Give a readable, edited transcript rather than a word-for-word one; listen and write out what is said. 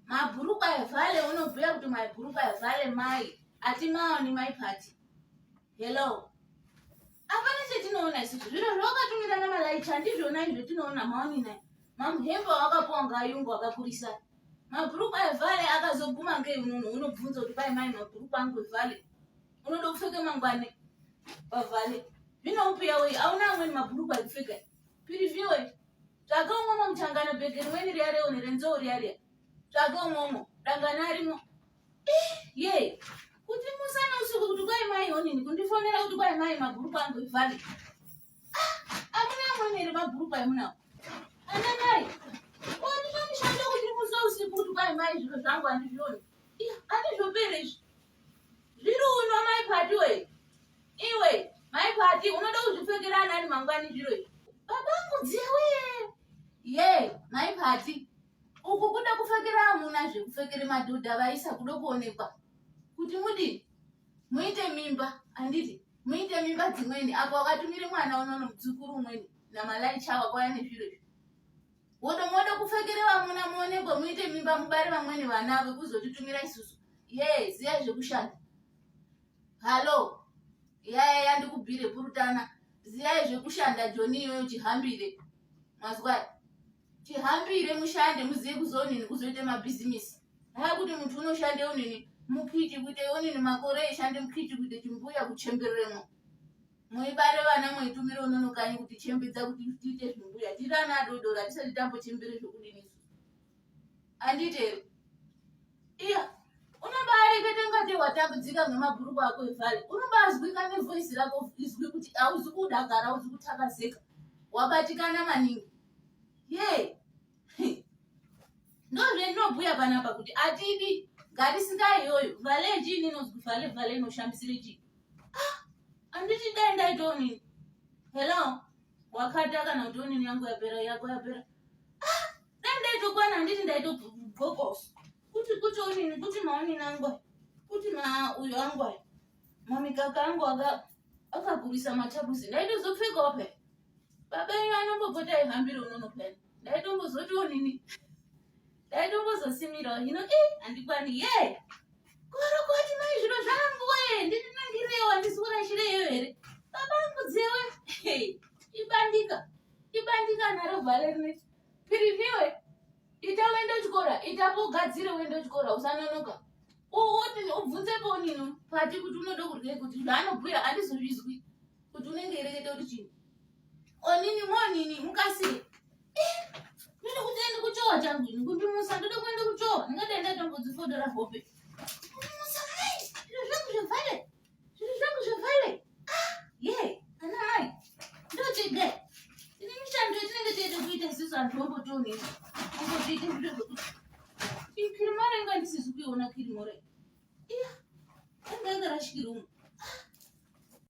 Mabhuruku evhale unobhuya kuti mabhuruku evhale mai Atimaoni mai Pati. Hello. Apana chetinoona isusu zviro zvakatumira namalaicha ndizvona izvo tinoona maoni naye. Mamuhembe wakapuwa ngayungu akakurisa. Mabhuruku evhale akazoguma ngei unono unobvunza kuti pai mai mabhuruku angu evhale. Unoda kupfeka mangwane pavhale. Zvinoupia wei auna amweni mabhuruku ekupfeka. Piriviwe. Tsvaga umwomwo muchangana bhege rimweni riya reone renzou riya riya. Tsvaga umwomwo dangana arimo. Ye. Kuti musana usiku kuti kwai mai onini kundifonera kuti kwai mai mabhuruku angu evhale. Amuna amweni ere mabhuruku amunawo. Ana mai. Oni mamishando kuti musa usiku kuti kwai mai zviro zvangu handizvioni. Handizvopere izvi. Zviri uno mai Patiwee. Iwe mai Pati unoda kuzvipfekera anani mangwani zviro izvi. Babangu dziwe. Ye mai Pati. Uku kuda kupfekera amuna zvekupfekere madhodha vaisa kuda kuonekwa. Kuti mudi muite mimba handiti muite mimba dzimweni apo wakatumire mwana unono mudzukuru umweni namalaicha wakwaya nezviro izvi. Woda kupfekere vamuna muonekwe muite mimba mubare vamweni vana vekuzotitumira isusu. Ye ziya zvekushanda. Halo. Yaya ndikubhire purutana. Ziya zvekushanda Joni iyoyo chihambire. Mazwa. Chihambire mushande muziye kuzonini kuzoite mabhizinesi. Hakuti muntu unoshande unini mukiti kuite onini makore eshande mukiti kuite chimbuya kuchembereremo. Muibare vana muitumire unono kanyi kuti chembedza kuti tiite zvimbuya. Tirana adodori atisati tambochembere zvokudini. Andite. Iya. Unobarekete ngate watambudzika ngemabhuruku ako evhale. Unobazwika nevoice rako izwi kuti auzi kudakara auzi kutakazeka. Wabatikana maningi. Ye. Ndozve ndinobhuya panapa kuti atidi garisika iyoyo vhale chini inozwi vhale inoshambisire chini. Anditi dai ndaitoni. Hello. Wakata kana kuti onini yangu yapera yako yapera. Dai ndaitokwana anditi ndaitogogosa. Kuti onini kuti maoni nangu. Kuti uyo wangu. Mamikaka angu akakurisa machapusi. Ndaitozopfeka wape. Baba yenyu anombopota ehambira unono pena. Ndaitombozoti onini. Ndaitombozosimirawo hino andikwani ye. Korokoti mai zviro zvangu we ndinangirewo andisikurashireyo here. Babangu dzewe. Ibandika naro vhale rineti. Piriviwe. Itawenda kuchikora, itapogadzire wenda kuchikora usanonoka. Ubvunzepo onini Pati kuti unoda kurya kuti zvaanobhuya andizozvizwi. Kuti unenge ereketa kuti chini. Onini monini mukasire. Ndoda kuti ende kuchowa changu ini kundimusa ndoda kuenda kuchowa. Ndingada ndatombodzifodora hope. Kundimusa mai. Zviro zvangu zvevhale. Ye. Ana mai. Ndochege. Tine mishando yetinenge teide kuita isusu antu ombotoni. Ombotiite zviro zvokuti. Ikirimore nga ndisizi kuiona kirimore. Iya. Anga yakarashikira umwe.